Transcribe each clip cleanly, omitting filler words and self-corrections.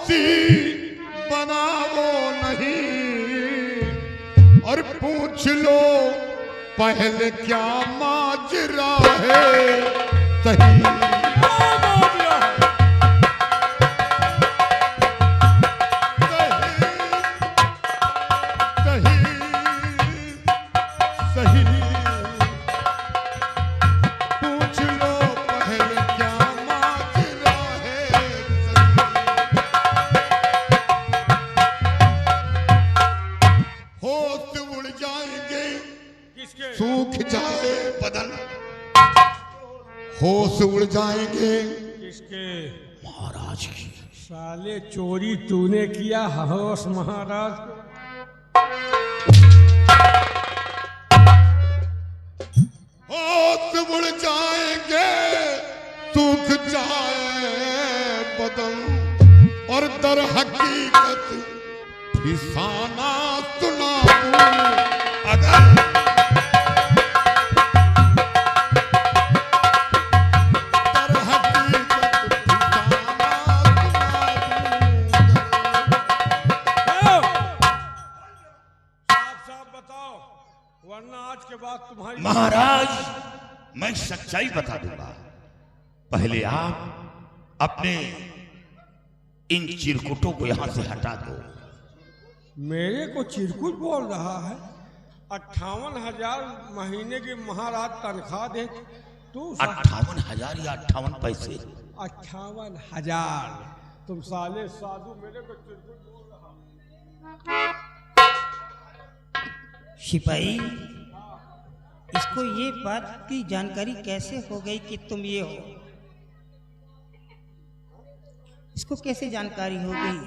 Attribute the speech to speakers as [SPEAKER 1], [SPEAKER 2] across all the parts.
[SPEAKER 1] सी बनाओ नहीं और पूछ लो पहले क्या माजरा है सही। सूख जाए बदन, होश उड़ जाएंगे।
[SPEAKER 2] किसके?
[SPEAKER 1] महाराज की।
[SPEAKER 2] साले चोरी तूने किया होश महाराज।
[SPEAKER 1] होश उड़ जाएंगे, सूख जाए बदन और दर हकीकत फिसाना सुनाऊं अगर
[SPEAKER 2] वरना आज के बाद तुम्हारी।
[SPEAKER 3] महाराज मैं सच्चाई बता दूंगा, पहले आप अपने इन चिरकुटों को यहां से हटा दो।
[SPEAKER 2] मेरे को चिरकुट बोल रहा है? 58,000 महीने की महाराज तनख्वाह दे तू।
[SPEAKER 3] 58,000 या 58 पैसे?
[SPEAKER 2] 58,000। तुम साले साधु मेरे को चिरकुट बोल रहा।
[SPEAKER 4] सिपाही, इसको ये बात की जानकारी कैसे हो गई कि तुम ये हो? इसको कैसे जानकारी हो गई?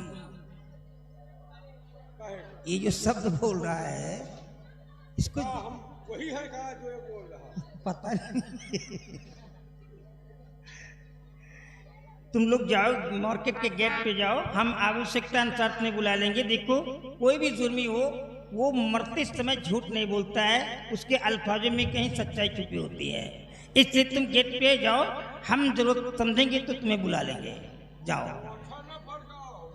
[SPEAKER 4] ये जो शब्द बोल रहा है इसको
[SPEAKER 2] हम वही है क्या जो ये बोल रहा?
[SPEAKER 4] पता नहीं। तुम लोग जाओ, मार्केट के गेट पे जाओ, हम आवश्यकता अनुसार तुम्हें बुला लेंगे। देखो, कोई भी जुर्मी हो वो मरते समय झूठ नहीं बोलता है, उसके अल्फाजों में कहीं सच्चाई छुपी होती है। इसलिए तुम गेट पे जाओ, हम जरूरत समझेंगे तो तुम्हें बुला लेंगे। जाओ।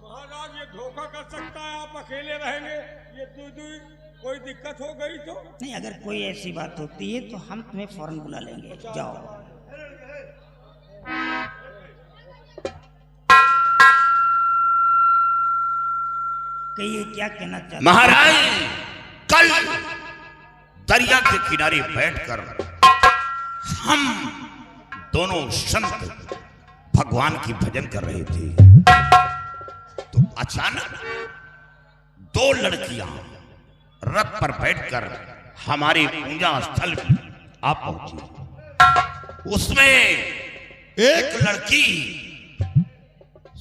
[SPEAKER 2] महाराज ये धोखा कर सकता है, आप अकेले रहेंगे, ये कोई दिक्कत हो गई तो?
[SPEAKER 4] नहीं, अगर कोई ऐसी बात होती है तो हम तुम्हें फौरन बुला लेंगे। जाओ। कहिए क्या कहना चाहते?
[SPEAKER 3] महाराज कल दरिया के किनारे बैठकर हम दोनों संत भगवान की भजन कर रहे थे, तो अचानक 2 लड़कियां रथ पर बैठकर हमारे पूजा स्थल आ पहुंची। उसमें एक लड़की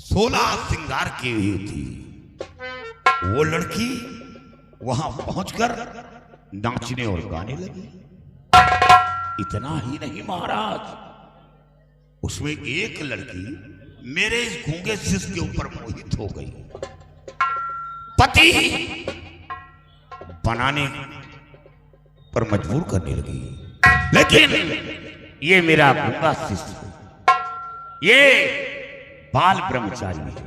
[SPEAKER 3] 16 श्रृंगार की हुई थी। वो लड़की वहां पहुंचकर नाचने और गाने लगी। इतना ही नहीं महाराज, उसमें एक लड़की मेरे इस गूंगे शिष्य के ऊपर मोहित हो गई, पति बनाने पर मजबूर करने लगी। लेकिन ये मेरा गूंगा शिष्य, ये बाल ब्रह्मचारी है,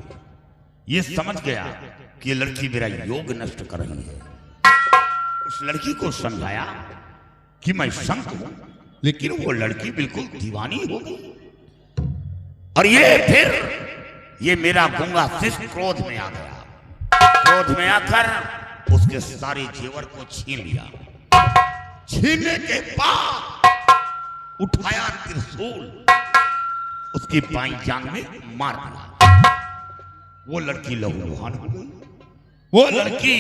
[SPEAKER 3] ये समझ गया कि ये लड़की मेरा योग नष्ट कर रही है। उस लड़की को समझाया कि मैं संत हूं, लेकिन वो लड़की बिल्कुल दीवानी हो गई। और ये मेरा गूंगा शिष्य क्रोध में आ गया। क्रोध में आकर उसके सारे जेवर को छीन लिया। छीनने के बाद उठाया त्रिशूल, उसकी बाईं जांघ में मार दिया। वो लड़की लहूलुहान हो गई। वो लड़की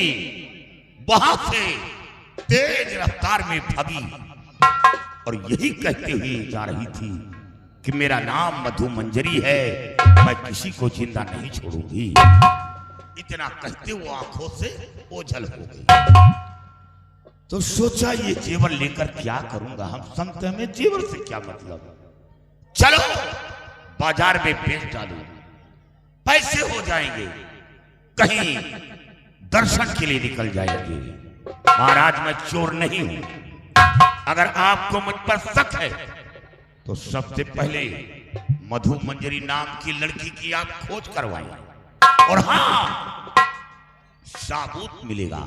[SPEAKER 3] वहां से तेज रफ्तार में भागी और यही कहते हुए जा रही थी कि मेरा नाम मधु मंजरी है, मैं किसी को जिंदा नहीं छोड़ूंगी। इतना कहते वो आंखों से ओझल हो गई। तो सोचा ये जेवर लेकर क्या करूंगा, हम संत में जेवर से क्या मतलब, चलो बाजार में बेच डालू, पैसे हो जाएंगे, कहीं दर्शन के लिए निकल जाएंगे। महाराज मैं चोर नहीं हूं, अगर आपको मुझ पर शक है तो सबसे पहले मधु मंजरी नाम की लड़की की आप खोज करवाएं। और हाँ, साबूत मिलेगा,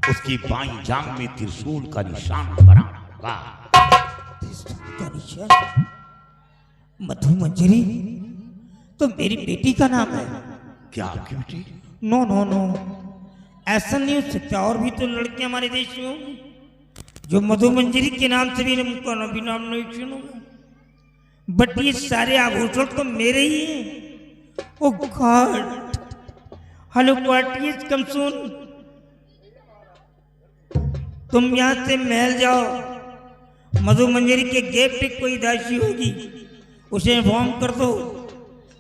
[SPEAKER 3] उसकी बाईं जांग में त्रिशूल का निशान बना होगा।
[SPEAKER 4] का निशान? मधु मंजरी तो मेरी बेटी का नाम है।
[SPEAKER 3] क्या आपकी बेटी?
[SPEAKER 4] नो नो नो, ऐसा नहीं हो सकता। और भी तो लड़के हमारे देश में होंगे जो मधु मंजरी के नाम से भी उनका भी नाम नहीं सुनूंगा। बट ये सारे आभूषण तो मेरे ही हैं। ओ गॉड, हेलो क्वार्टियस कम सुन, तुम यहाँ से महल जाओ, मधु मंजरी के गेट पे कोई दासी होगी, उसे इन्फॉर्म कर दो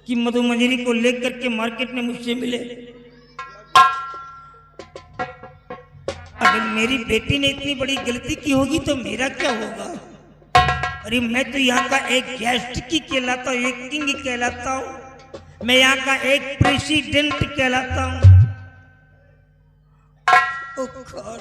[SPEAKER 4] कि मधु मंजरी को लेकर के मार्केट में मुझसे मिले। अगर मेरी बेटी ने इतनी बड़ी गलती की होगी तो मेरा क्या होगा? अरे मैं तो यहाँ का एक गेस्ट की कहलाता हूँ, एक किंग कहलाता हूँ, मैं यहाँ का एक प्रेसिडेंट कहलाता हूँ। ओह गॉड,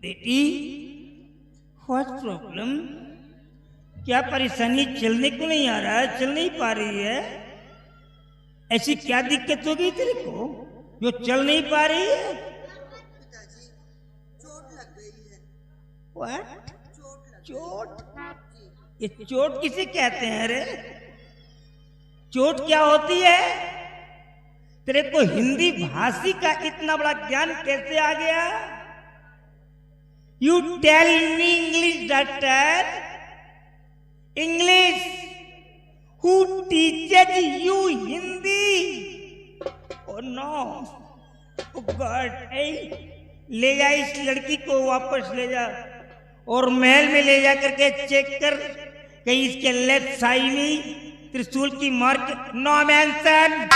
[SPEAKER 4] बेटी व्हाट प्रॉब्लम? क्या परेशानी? चलने को नहीं आ रहा है, चल नहीं पा रही है? ऐसी क्या दिक्कत हो गई तेरे को जो चल नहीं पा रही है?
[SPEAKER 5] पिताजी, चोट लग गई है।
[SPEAKER 4] व्हाट?
[SPEAKER 5] चोट?
[SPEAKER 4] ये चोट किसे कहते हैं रे? चोट क्या होती है? तेरे को हिंदी भाषी का इतना बड़ा ज्ञान कैसे आ गया? You tell me English, doctor. English. Who teaches you Hindi? Oh no. Oh God. Hey, ले जा इस लड़की को, वापस ले जा और महल में ले जा करके चेक कर कहीं इसके लेफ्ट साइड में त्रिशूल की मार्क नो मेंशन।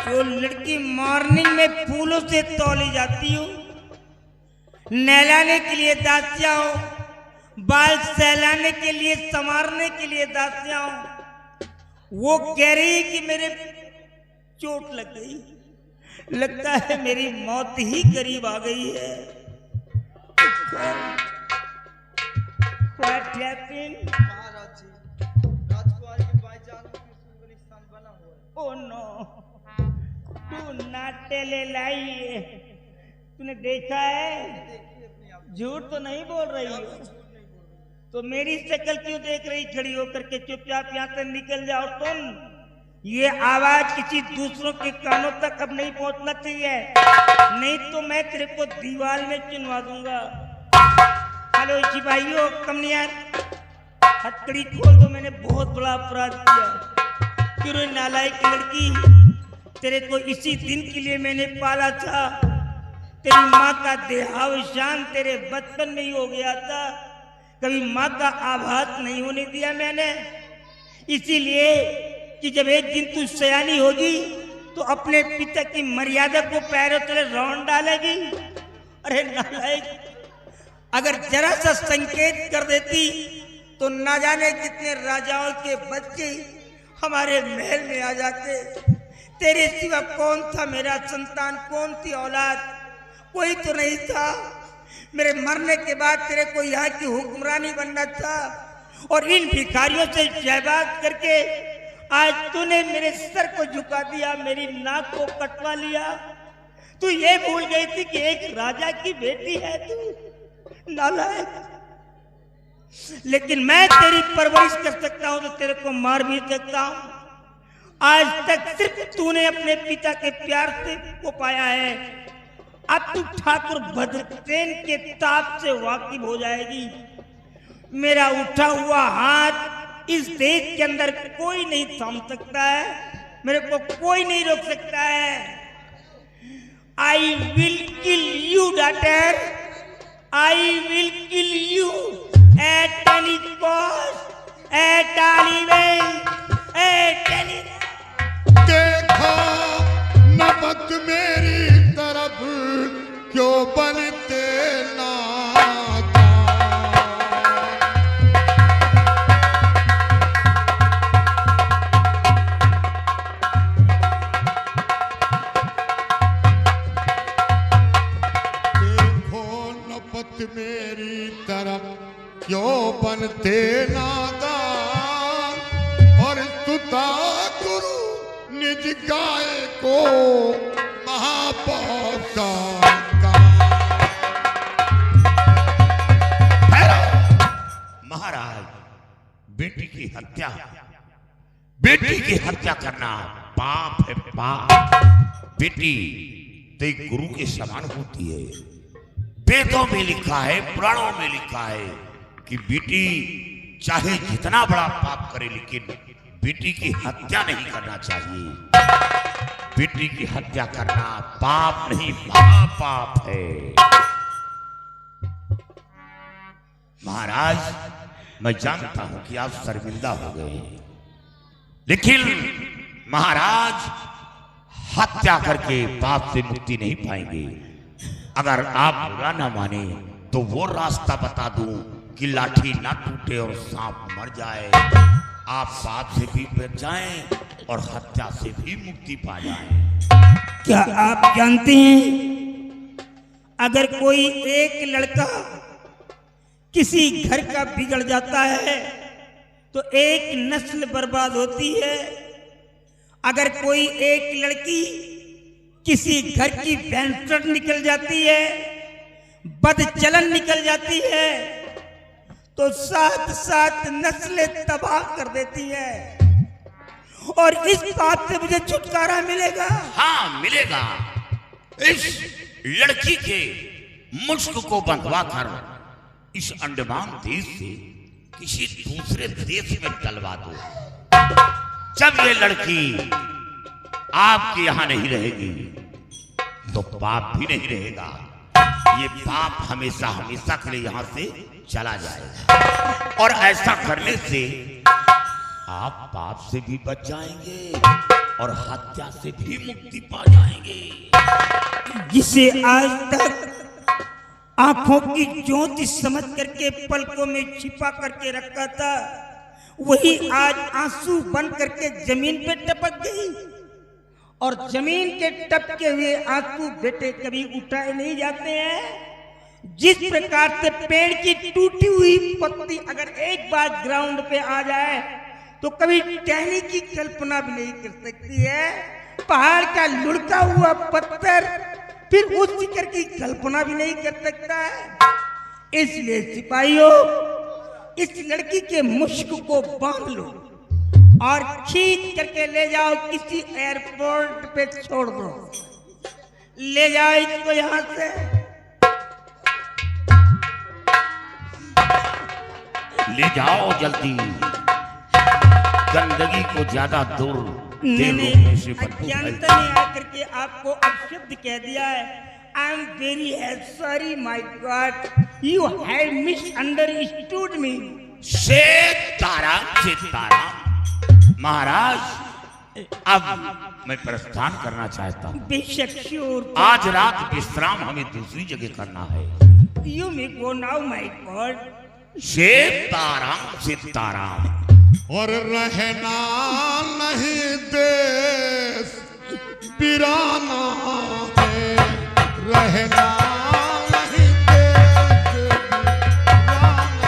[SPEAKER 4] जो लड़की मॉर्निंग में फूलों से तौली जाती हो, नहलाने के लिए दासियां हो, बाल सहलाने के लिए, संवारने के लिए दासियां हो, वो कह रही है कि मेरे चोट लग गई, लगता है मेरी मौत ही करीब आ गई है। What happened?
[SPEAKER 5] महाराज जी, राजकुमारी की बाईजान में त्रिशूल का निशान बना हुआ है।
[SPEAKER 4] Oh no, तू नाटे ले लाई, तूने देखा है?
[SPEAKER 5] देखिए अपने आप,
[SPEAKER 4] झूठ तो नहीं बोल रही हो?
[SPEAKER 5] झूठ नहीं बोल रही।
[SPEAKER 4] तो मेरी शक्ल क्यों देख रही खड़ी होकर के? चुपचाप यहाँ से निकल जाओ तुम। ये आवाज किसी दूसरों के कानों तक अब नहीं पहुंचना चाहिए, नहीं तो मैं तेरे को दीवार में चिनवा दूंगा। हेलो सिपाहियों, कमनियार, हथकड़ी खोल दो, मैंने बहुत बड़ा अपराध किया। क्यों नालायक लड़की, तेरे को इसी दिन के लिए मैंने पाला था। तेरी माँ का देहावसान तेरे बचपन में ही हो गया था, कभी माँ का आभास नहीं होने दिया मैंने। इसीलिए कि जब एक दिन तू सयानी होगी तो अपने पिता की मर्यादा को पैरों तले रौंद डालेगी। अरे नालायक, अगर जरा सा संकेत कर देती तो ना जाने कितने राजाओं के बच्चे हमारे महल में आ जाते। तेरे सिवा कौन था मेरा संतान, कौन थी औलाद? कोई तो नहीं था। मेरे मरने के बाद तेरे को यहाँ की हुक्मरानी बनना था और इन भिखारियों से जयबाद करके आज तूने मेरे सर को झुका दिया, मेरी नाक को कटवा लिया। तू ये भूल गई थी कि एक राजा की बेटी है तू, नालायक। लेकिन मैं तेरी परवरिश कर सकता हूं तो तेरे को मार भी सकता हूं। आज तक सिर्फ तूने अपने पिता के प्यार से को पाया है, अब तू ठाकुर भद्रसेन के ताप से वाकिफ हो जाएगी। मेरा उठा हुआ हाथ इस देश के अंदर कोई नहीं थाम सकता है। मेरे को कोई नहीं रोक सकता है। I will kill you daughter, I will kill you at any cost, at all event, at any.
[SPEAKER 1] देखो नमक मेरी तरफ क्यों बनते नादान। देखो नमक मेरी तरफ क्यों बनते नादान। और सुता गुरु निज गाय को महापाप का
[SPEAKER 3] महाराज, बेटी की हत्या, बेटी की हत्या करना पाप है, पाप। बेटी तो एक गुरु के समान होती है। वेदों में लिखा है, पुराणों में लिखा है कि बेटी चाहे जितना बड़ा पाप करे लेकिन बेटी की हत्या नहीं करना चाहिए। बेटी की हत्या करना पाप नहीं, महापाप है। महाराज, मैं जानता हूं कि आप शर्मिंदा हो गए, लेकिन महाराज हत्या करके पाप से मुक्ति नहीं पाएंगे। अगर आप बुरा ना माने तो वो रास्ता बता दूं कि लाठी ना टूटे और सांप मर जाए। आप पाप से भी बच जाएं और हत्या से भी मुक्ति पा जाएं।
[SPEAKER 4] क्या आप जानते हैं, अगर कोई एक लड़का किसी घर का बिगड़ जाता है तो एक नस्ल बर्बाद होती है। अगर कोई एक लड़की किसी घर की बैंटर निकल जाती है, बदचलन निकल जाती है, तो साथ साथ नस्लें तबाह कर देती है। और इस बात से मुझे छुटकारा मिलेगा।
[SPEAKER 3] हाँ, मिलेगा। इस लड़की के मुश्क को बंधवा कर इस अंडमान देश से किसी दूसरे देश में डलवा दो। जब ये लड़की आपके यहां नहीं रहेगी तो पाप भी नहीं रहेगा। ये पाप हमेशा हमेशा के लिए यहां से चला जाएगा। और ऐसा करने से आप पाप से भी बच जाएंगे और हत्या से भी मुक्ति पा जाएंगे।
[SPEAKER 4] जिसे आज तक आंखों की ज्योति समझ करके पलकों में छिपा करके रखा था, वही आज आंसू बन करके जमीन पे टपक गई। और जमीन के टपके हुए आंसू बेटे कभी उठाए नहीं जाते हैं। जिस प्रकार से पेड़ की टूटी हुई पत्ती अगर एक बार ग्राउंड पे आ जाए तो कभी टहनी की कल्पना भी नहीं कर सकती है। पहाड़ का लुढ़का हुआ पत्थर फिर उस शिखर की कल्पना भी नहीं कर सकता है। इसलिए सिपाहियों, इस लड़की के मुश्क को बांध लो और खींच करके ले जाओ, किसी एयरपोर्ट पे छोड़ दो। ले जाओ इसको यहां से।
[SPEAKER 3] ले जाओ जल्दी। गंदगी को ज्यादा दूर
[SPEAKER 4] मैंने अज्ञानता में आकर के आपको अपशब्द कह दिया है। I am very sorry my god, you have misunderstood me.
[SPEAKER 3] Sitaram Maharaj, अब मैं प्रस्थान करना चाहता हूँ।
[SPEAKER 4] बेशक श्योर।
[SPEAKER 3] आज रात विश्राम हमें दूसरी जगह करना है।
[SPEAKER 4] You may go now my God.
[SPEAKER 3] Sitaram Sitaram.
[SPEAKER 1] और रहना नहीं देश बिराना है, रहना नहीं देश बिराना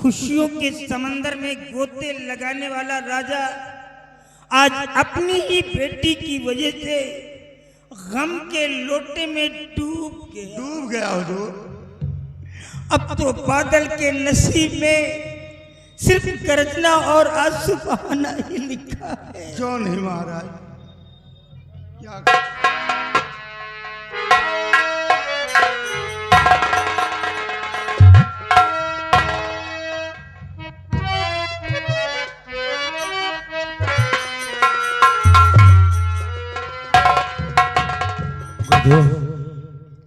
[SPEAKER 4] खुशियों के समंदर में गोते लगाने वाला राजा आज अपनी ही बेटी की वजह से गम के लोटे में डूब गया
[SPEAKER 2] हुजूर।
[SPEAKER 4] अब तो बादल के नसीब में सिर्फ गरजना और आंसू बहाना ही लिखा है।
[SPEAKER 2] क्यों नहीं महाराज, क्या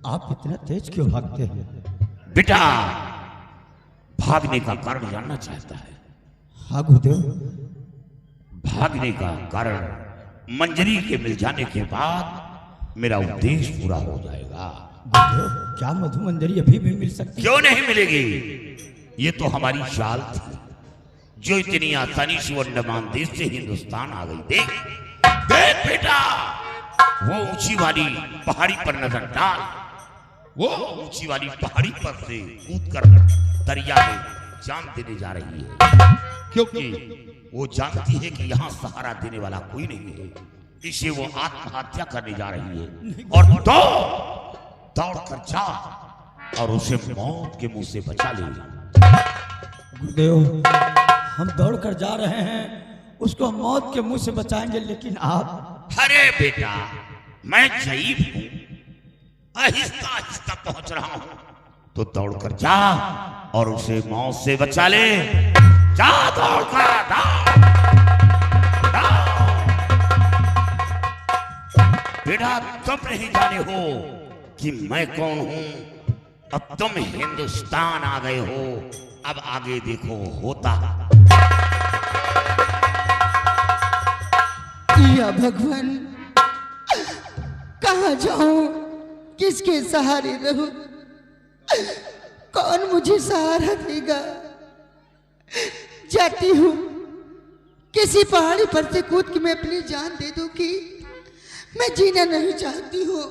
[SPEAKER 2] आप इतना तेज क्यों भागते हैं?
[SPEAKER 3] बेटा भागने का कारण जानना चाहता है।
[SPEAKER 2] हाँ गुरुदेव।
[SPEAKER 3] भागने का कारण मंजरी के मिल जाने के बाद मेरा उद्देश्य पूरा हो जाएगा।
[SPEAKER 2] गुरुदेव, क्या मधुमंजरी अभी भी मिल सकती?
[SPEAKER 3] क्यों नहीं मिलेगी? ये तो हमारी चाल थी जो इतनी आसानी से अंडमान देश से हिंदुस्तान आ गई। देख देख बेटा, वो ऊंची वाली पहाड़ी पर नजर डाल। वो ऊंची वाली पहाड़ी पर से कूदकर दरिया में जान देने जा रही है, क्योंकि वो जानती है कि यहाँ सहारा देने वाला कोई नहीं है। इसे वो आत्महत्या करने जा रही है। और दौड़ कर जा और उसे मौत के मुंह से बचा ले।
[SPEAKER 2] गुरुदेव, हम दौड़ कर जा रहे हैं, उसको मौत के मुंह से बचाएंगे, लेकिन आप?
[SPEAKER 3] अरे बेटा, मैं जईफ हूं, आहिस्ता आहिस्ता पहुंच रहा हूं, तो दौड़कर जा और उसे मौत से बचा ले। जा दौड़कर, बेटा तुम नहीं जाने हो कि मैं कौन हूं। अब तुम हिंदुस्तान आ गए हो, अब आगे देखो होता।
[SPEAKER 6] या भगवान, कहाँ जाऊं, किसके सहारे रहूं, कौन मुझे सहारा देगा? जाती हूँ, किसी पहाड़ी पर से कूद के मैं अपनी जान दे दूंगी। मैं जीना नहीं चाहती हूँ।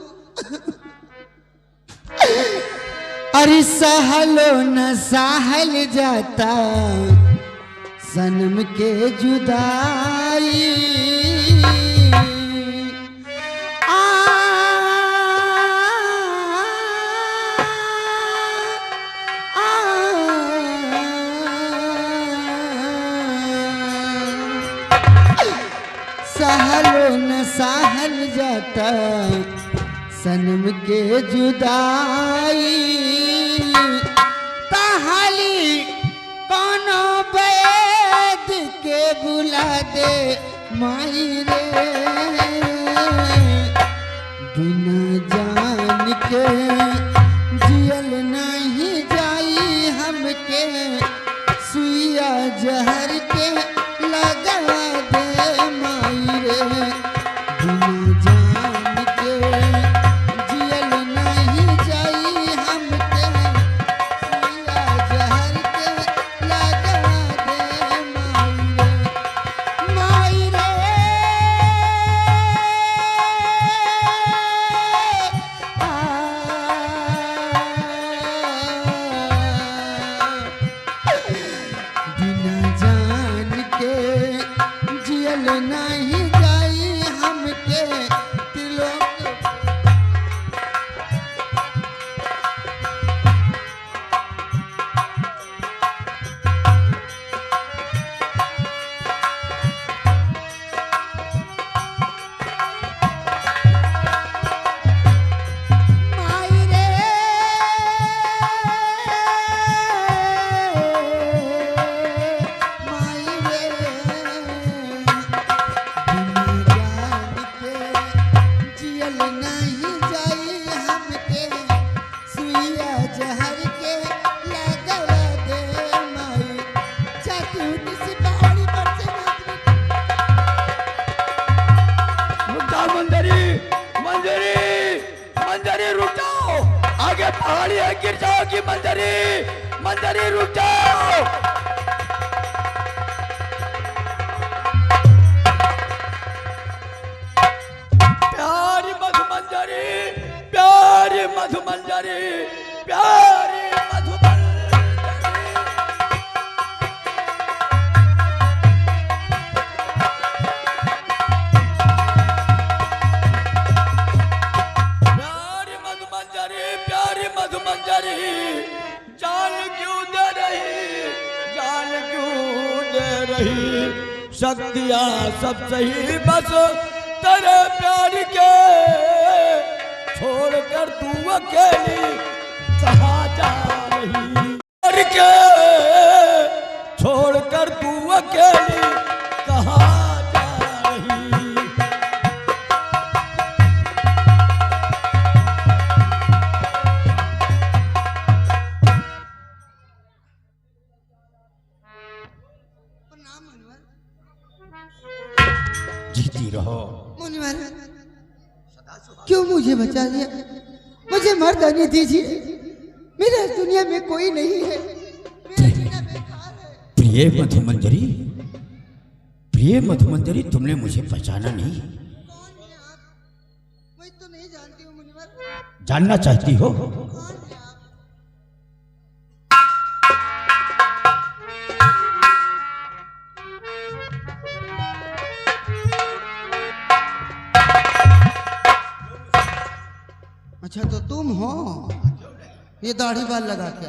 [SPEAKER 6] अरे सहलो न सहल जाता सनम के जुदाई। सहलो न सहल जाता सनम के जुदाई। ताहाली कोनो बैद के बुला दे माई रे, बिना जान के जियल नहीं जाई हमके, सुइया जहर के लगा दे माई रे, बिना जान के जियल नहीं जाई हमके, सुइया जहर के लगा दे माई रे, बिना जान के जियल नहीं जाई हमके, तिलोक माई रे, माई रे, बिना जान के जियल नहीं जाई हमके, सुइया जहर के लगवा दे माई। जाती हूँ किसी पहाड़ी पर से
[SPEAKER 2] रुक जाओ मंजरी, मंजरी, मंजरी रुक जाओ, आगे पहाड़ी है, गिर जाओगी मंजरी, मंजरी रुक जाओ। प्यारी मधुमंजरी, प्यारी मधुमंजरी, प्यारी मधुमंजरी। शक्तियां सब सही बस तेरे प्यार के, छोड़कर तू अकेली कहाँ जा रही, प्यार के छोड़कर तू अकेली कहाँ जा रही।
[SPEAKER 6] प्रणाम मुनिवर।
[SPEAKER 2] जीती रहो।
[SPEAKER 6] मुनिवर, क्यों मुझे बचा लिया? मुझे मर्दानी दीजिए, मेरे इस दुनिया में कोई नहीं है, मेरा जीना बेकार है।
[SPEAKER 2] प्रिय मधुमंजरी, प्रिय मधुमंजरी, तुमने मुझे पहचाना नहीं?
[SPEAKER 6] कौन है आप? मैं तो नहीं जानती हूँ मुनिवर।
[SPEAKER 2] जानना चाहती हो?
[SPEAKER 6] कौन है आप? अच्छा तो तुम हो, ये दाढ़ी बाल लगा के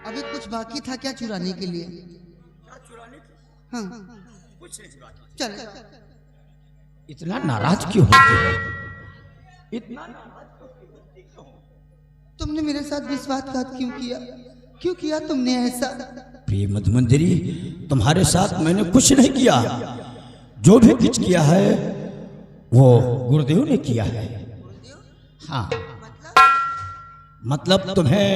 [SPEAKER 6] अभी कुछ बाकी था क्या चुराने के लिए? हाँ चले।
[SPEAKER 2] इतना नाराज क्यों होती हो? इतना
[SPEAKER 6] तुमने मेरे साथ विश्वासघात क्यों किया? क्यों किया तुमने ऐसा?
[SPEAKER 2] प्रिय मधुमंजरी, तुम्हारे साथ मैंने कुछ नहीं किया। जो भी कुछ किया है वो गुरुदेव ने किया है। हाँ, मतलब तुम्हें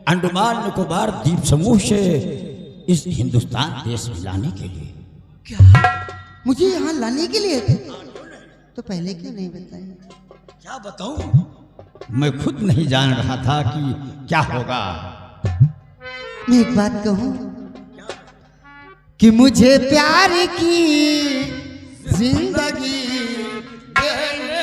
[SPEAKER 2] अंडमान निकोबार द्वीप समूह से इस हिंदुस्तान देश में लाने के लिए।
[SPEAKER 6] क्या मुझे यहाँ लाने के लिए? तो पहले क्यों नहीं बताया?
[SPEAKER 2] क्या बताऊं? मैं खुद नहीं जान रहा था कि क्या होगा।
[SPEAKER 6] मैं एक बात कहूं कि मुझे प्यार की जिंदगी देने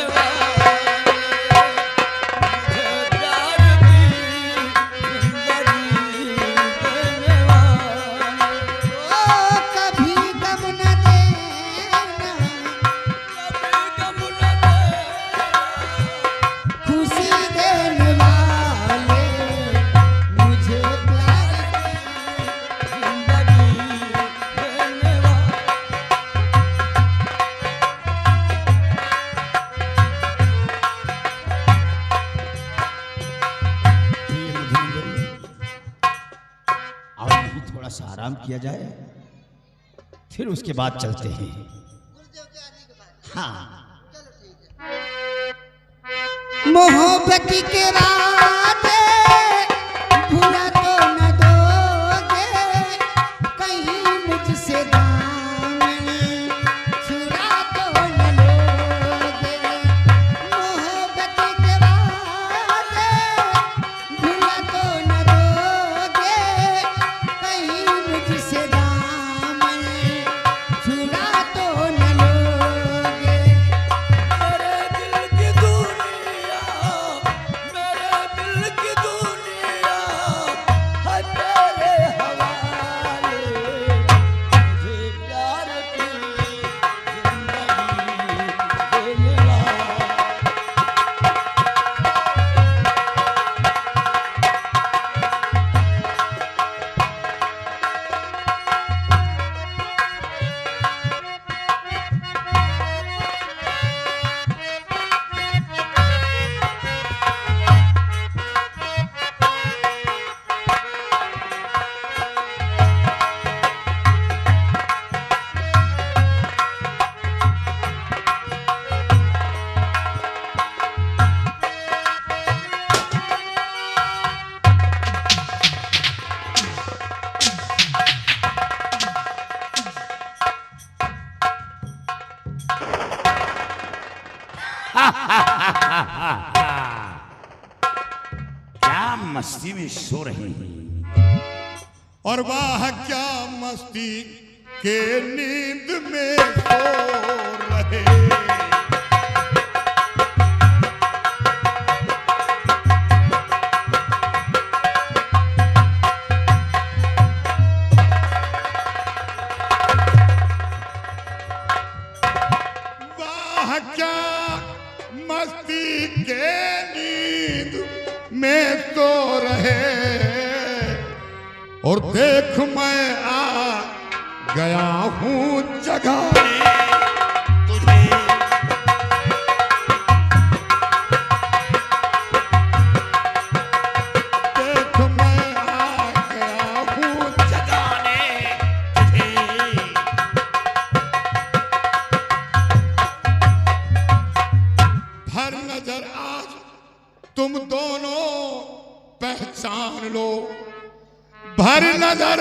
[SPEAKER 2] आराम किया जाए, फिर उसके बाद चलते हैं। हाँ,
[SPEAKER 6] मोहब्बत के बाद भूला तो न दोगे, कहीं मुझसे दामन छुड़ा तो न लोगे। मोहब्बत के बाद भूला तो न दोगे, कहीं मुझसे दामन छुड़ा तो न लोगे।
[SPEAKER 2] मेरे दिल की दुनिया, मेरे दिल की दुनिया है तेरे हवाले। मुझे प्यार की जिंदगी देने वाला।
[SPEAKER 3] क्या मस्ती में सो रही हैं?
[SPEAKER 1] और वाह क्या मस्ती के नींद में सो रहे। वाह क्या मस्ती के नींद में सो रहे। और देख मैं आ गया हूँ जगाने
[SPEAKER 3] तुझे
[SPEAKER 1] देख मैं आ गया हूँ
[SPEAKER 3] जगाने तुझे
[SPEAKER 1] भर नजर आज तुम दोनों पहचान लो, भर नजर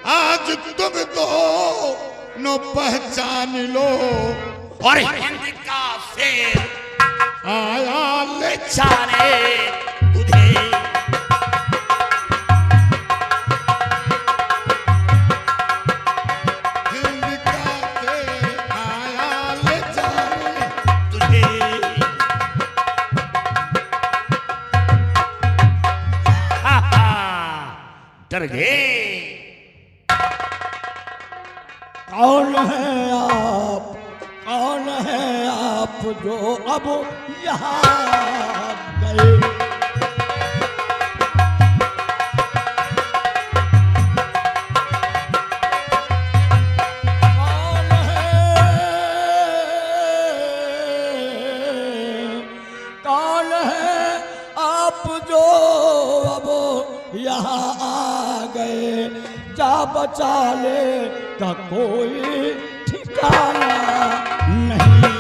[SPEAKER 1] आज तुम दोनों पहचान लो।
[SPEAKER 3] और हिंद का शेर
[SPEAKER 1] आया ले
[SPEAKER 3] जाने तुझे
[SPEAKER 1] हिंद का शेर आया ले जाने
[SPEAKER 3] तुझे हा हा डर गए।
[SPEAKER 2] कौन है आप, कौन है आप जो अब यहाँ गए? कौन कौन है आप जो अब यहाँ आ गए? जा बचा ले का कोई ठिकाना नहीं।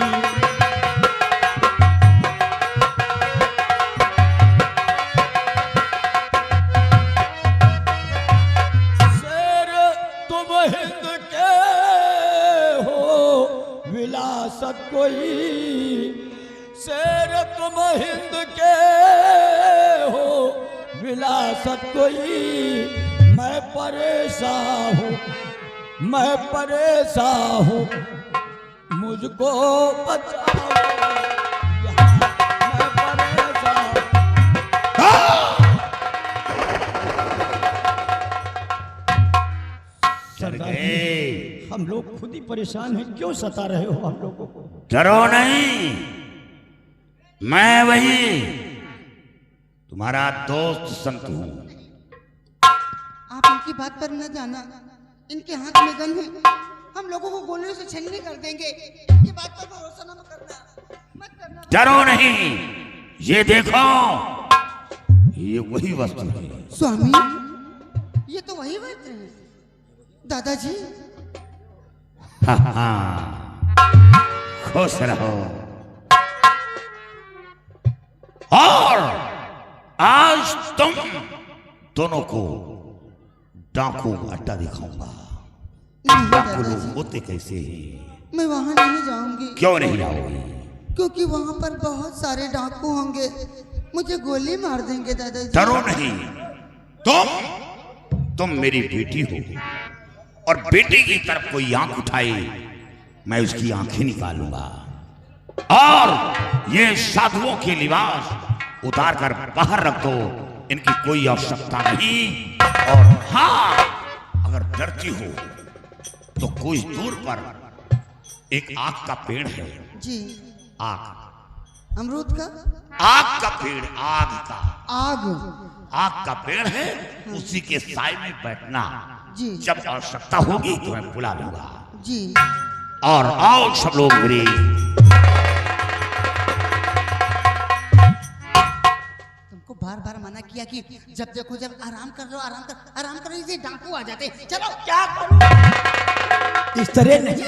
[SPEAKER 2] शेर तुम हिंद के हो विलासत कोई, शेर तुम हिंद के हो विलासत कोई। मैं परेशान हूँ, मैं परेशान हूँ, मुझको बचाओ यहाँ मैं परेशान।
[SPEAKER 3] डर गए।
[SPEAKER 2] हम लोग खुद ही परेशान हैं, क्यों सता रहे हो हम लोगों को?
[SPEAKER 3] डरो नहीं, मैं वही तुम्हारा दोस्त संत हूँ।
[SPEAKER 6] आप इनकी बात पर न जाना, इनके हाथ में गन है, हम लोगों को गोलियों से छलनी कर देंगे। इनकी बात पर भरोसा न करना, मत करना।
[SPEAKER 3] डरो नहीं, ये देखो, ये वही वस्तु है।
[SPEAKER 6] स्वामी, ये तो वही वस्त्र है। दादाजी,
[SPEAKER 3] हाँ हाँ, खुश रहो। और आज तुम दोनों को डाकू अड्डा दिखाऊंगा।
[SPEAKER 6] नहीं
[SPEAKER 3] डाकू लोग
[SPEAKER 6] दादाजी,
[SPEAKER 3] होते कैसे हैं?
[SPEAKER 6] मैं वहां नहीं जाऊंगी,
[SPEAKER 3] क्यों नहीं आओगे?
[SPEAKER 6] क्योंकि वहां पर बहुत सारे डाकू होंगे, मुझे गोली मार देंगे दादाजी।
[SPEAKER 3] डरो नहीं, तुम मेरी बेटी हो, और बेटी की तरफ कोई आंख उठाए मैं उसकी आंखें निकालूंगा। और ये साधुओं के लिबास उतार कर बाहर रख दो, इनकी कोई आवश्यकता नहीं। और हाँ, अगर डरती हो तो कुछ दूर पर एक आग का पेड़ है।
[SPEAKER 6] जी,
[SPEAKER 3] आग,
[SPEAKER 6] अमरूद का?
[SPEAKER 3] आग का पेड़, आग का,
[SPEAKER 6] आग?
[SPEAKER 3] आग का पेड़ है, उसी के साए में बैठना।
[SPEAKER 6] जी
[SPEAKER 3] जब आवश्यकता होगी तो मैं बुला लूंगा।
[SPEAKER 6] जी।
[SPEAKER 3] और आओ सब लोग मेरे।
[SPEAKER 6] तुमको बार बार मना किया कि जब देखो जब आराम कर लो, आराम करो, इसे डाकू आ जाते। चलो, क्या करूं?
[SPEAKER 2] इस तरह नहीं